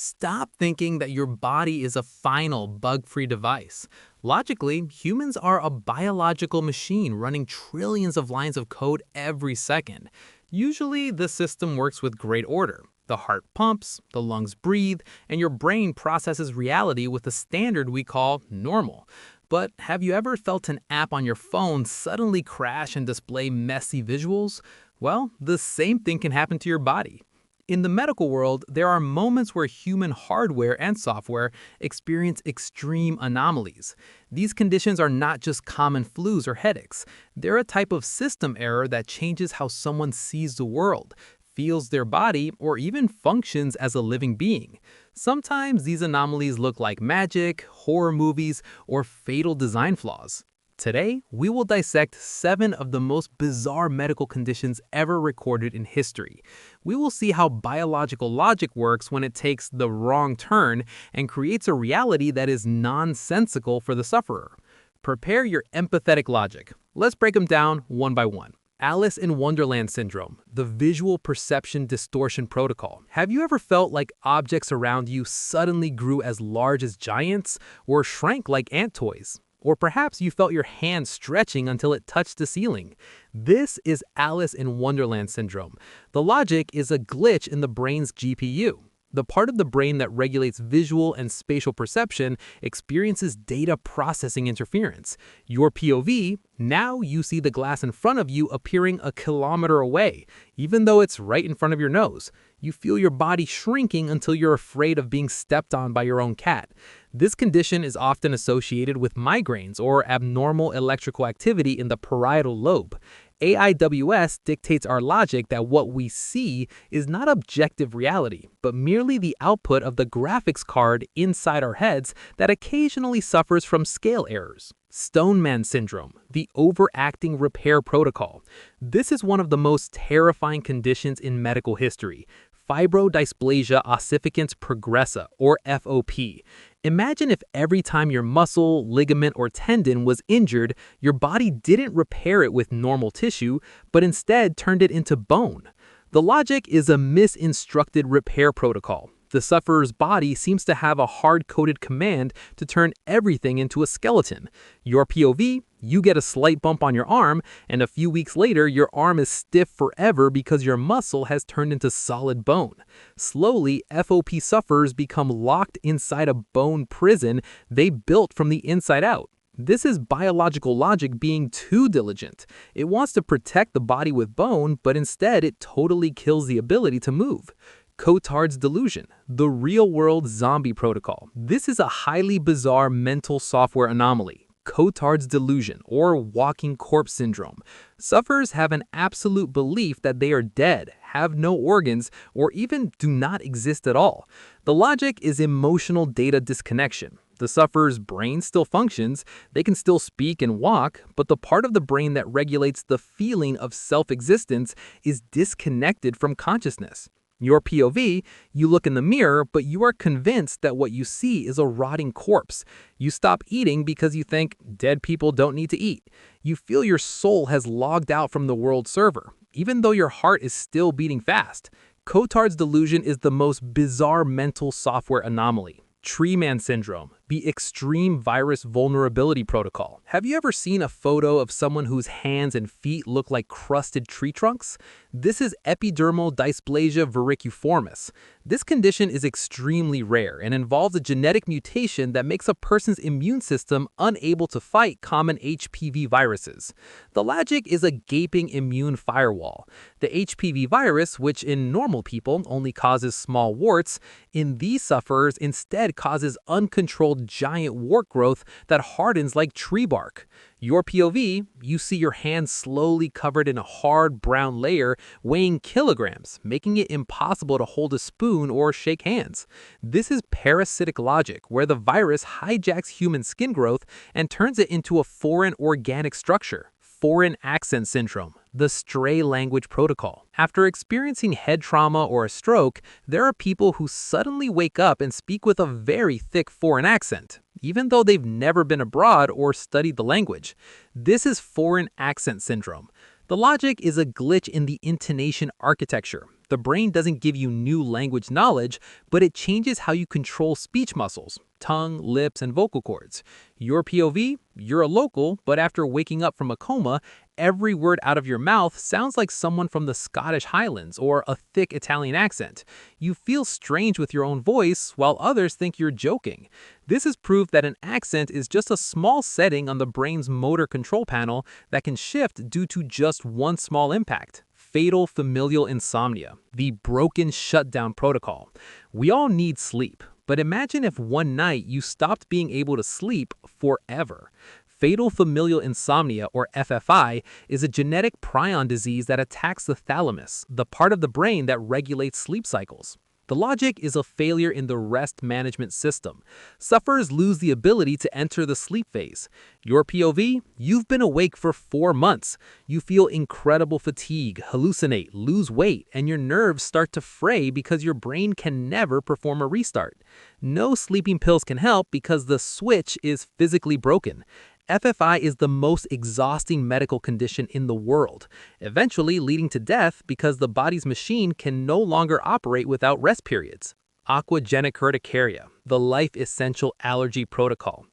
Stop thinking that your body is a final, bug-free device. Logically, humans are a biological machine running trillions of lines of code every second. Usually, the system works with great order. The heart pumps, the lungs breathe, and your brain processes reality with a standard we call normal. But have you ever felt an app on your phone suddenly crash and display messy visuals? Well, the same thing can happen to your body. In the medical world, there are moments where human hardware and software experience extreme anomalies. These conditions are not just common flus or headaches. They're a type of system error that changes how someone sees the world, feels their body, or even functions as a living being. Sometimes these anomalies look like magic, horror movies, or fatal design flaws. Today, we will dissect 7 of the most bizarre medical conditions ever recorded in history. We will see how biological logic works when it takes the wrong turn and creates a reality that is nonsensical for the sufferer. Prepare your empathetic logic. Let's break them down one by one. Alice in Wonderland syndrome, the visual perception distortion protocol. Have you ever felt like objects around you suddenly grew as large as giants or shrank like ant toys? Or perhaps you felt your hand stretching until it touched the ceiling. This is Alice in Wonderland syndrome. The logic is a glitch in the brain's GPU. The part of the brain that regulates visual and spatial perception experiences data processing interference. Your POV, now you see the glass in front of you appearing a kilometer away, even though it's right in front of your nose. You feel your body shrinking until you're afraid of being stepped on by your own cat. This condition is often associated with migraines or abnormal electrical activity in the parietal lobe. AIWS dictates our logic that what we see is not objective reality, but merely the output of the graphics card inside our heads that occasionally suffers from scale errors. Stoneman syndrome, the overacting repair protocol. This is one of the most terrifying conditions in medical history. Fibrodysplasia ossificans progressa, or FOP. Imagine if every time your muscle, ligament, or tendon was injured, your body didn't repair it with normal tissue, but instead turned it into bone. The logic is a misinstructed repair protocol. The sufferer's body seems to have a hard-coded command to turn everything into a skeleton. Your POV, you get a slight bump on your arm, and a few weeks later, your arm is stiff forever because your muscle has turned into solid bone. Slowly, FOP sufferers become locked inside a bone prison they built from the inside out. This is biological logic being too diligent. It wants to protect the body with bone, but instead it totally kills the ability to move. Cotard's delusion, the real-world zombie protocol. This is a highly bizarre mental software anomaly. Cotard's delusion, or walking corpse syndrome. Sufferers have an absolute belief that they are dead, have no organs, or even do not exist at all. The logic is emotional data disconnection. The sufferer's brain still functions, they can still speak and walk, but the part of the brain that regulates the feeling of self-existence is disconnected from consciousness. Your POV, you look in the mirror, but you are convinced that what you see is a rotting corpse. You stop eating because you think dead people don't need to eat. You feel your soul has logged out from the world server, even though your heart is still beating fast. Cotard's delusion is the most bizarre mental software anomaly. Tree Man syndrome, the extreme virus vulnerability protocol. Have you ever seen a photo of someone whose hands and feet look like crusted tree trunks? This is epidermal dysplasia verruciformis. This condition is extremely rare and involves a genetic mutation that makes a person's immune system unable to fight common HPV viruses. The logic is a gaping immune firewall. The HPV virus, which in normal people only causes small warts, in these sufferers instead causes uncontrolled giant wart growth that hardens like tree bark. Your POV, you see your hand slowly covered in a hard brown layer weighing kilograms, making it impossible to hold a spoon or shake hands. This is parasitic logic, where the virus hijacks human skin growth and turns it into a foreign organic structure. Foreign accent syndrome, the stray language protocol. After experiencing head trauma or a stroke, there are people who suddenly wake up and speak with a very thick foreign accent, even though they've never been abroad or studied the language. This is foreign accent syndrome. The logic is a glitch in the intonation architecture. The brain doesn't give you new language knowledge, but it changes how you control speech muscles, tongue, lips, and vocal cords. Your POV, you're a local, but after waking up from a coma, every word out of your mouth sounds like someone from the Scottish Highlands or a thick Italian accent. You feel strange with your own voice, while others think you're joking. This is proof that an accent is just a small setting on the brain's motor control panel that can shift due to just one small impact. Fatal familial insomnia, the broken shutdown protocol. We all need sleep, but imagine if one night you stopped being able to sleep forever. Fatal familial insomnia, or FFI, is a genetic prion disease that attacks the thalamus, the part of the brain that regulates sleep cycles. The logic is a failure in the rest management system. Sufferers lose the ability to enter the sleep phase. Your POV, you've been awake for 4 months. You feel incredible fatigue, hallucinate, lose weight, and your nerves start to fray because your brain can never perform a restart. No sleeping pills can help because the switch is physically broken. FFI is the most exhausting medical condition in the world, eventually leading to death because the body's machine can no longer operate without rest periods. Aquagenic Urticaria, the life-essential allergy protocol.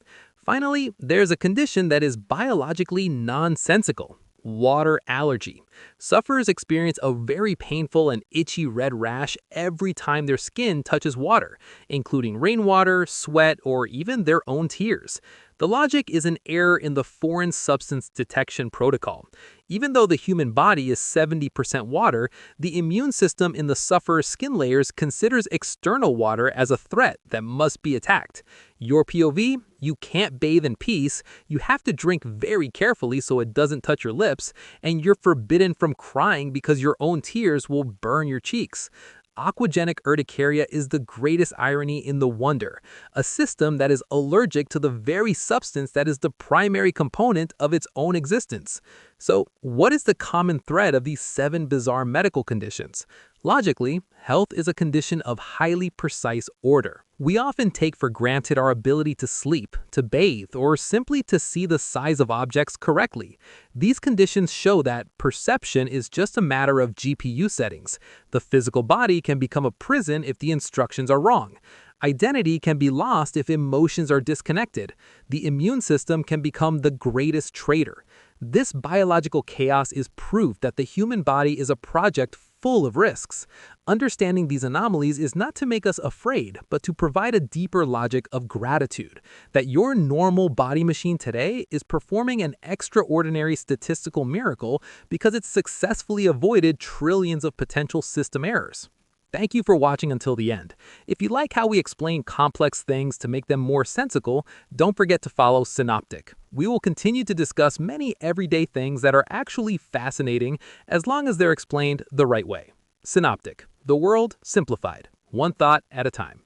Finally, there's a condition that is biologically nonsensical. Water allergy. Sufferers experience a very painful and itchy red rash every time their skin touches water, including rainwater, sweat, or even their own tears. The logic is an error in the foreign substance detection protocol. Even though the human body is 70% water, the immune system in the sufferer's skin layers considers external water as a threat that must be attacked. Your POV, you can't bathe in peace, you have to drink very carefully so it doesn't touch your lips, and you're forbidden from crying because your own tears will burn your cheeks. Aquagenic urticaria is the greatest irony in the wonder, a system that is allergic to the very substance that is the primary component of its own existence. So, what is the common thread of these 7 bizarre medical conditions? Logically, health is a condition of highly precise order. We often take for granted our ability to sleep, to bathe, or simply to see the size of objects correctly. These conditions show that perception is just a matter of GPU settings. The physical body can become a prison if the instructions are wrong. Identity can be lost if emotions are disconnected. The immune system can become the greatest traitor. This biological chaos is proof that the human body is a project full of risks. Understanding these anomalies is not to make us afraid, but to provide a deeper logic of gratitude, that your normal body machine today is performing an extraordinary statistical miracle because it successfully avoided trillions of potential system errors. Thank you for watching until the end. If you like how we explain complex things to make them more sensical, don't forget to follow Synoptic. We will continue to discuss many everyday things that are actually fascinating as long as they're explained the right way. Synoptic, the world simplified, one thought at a time.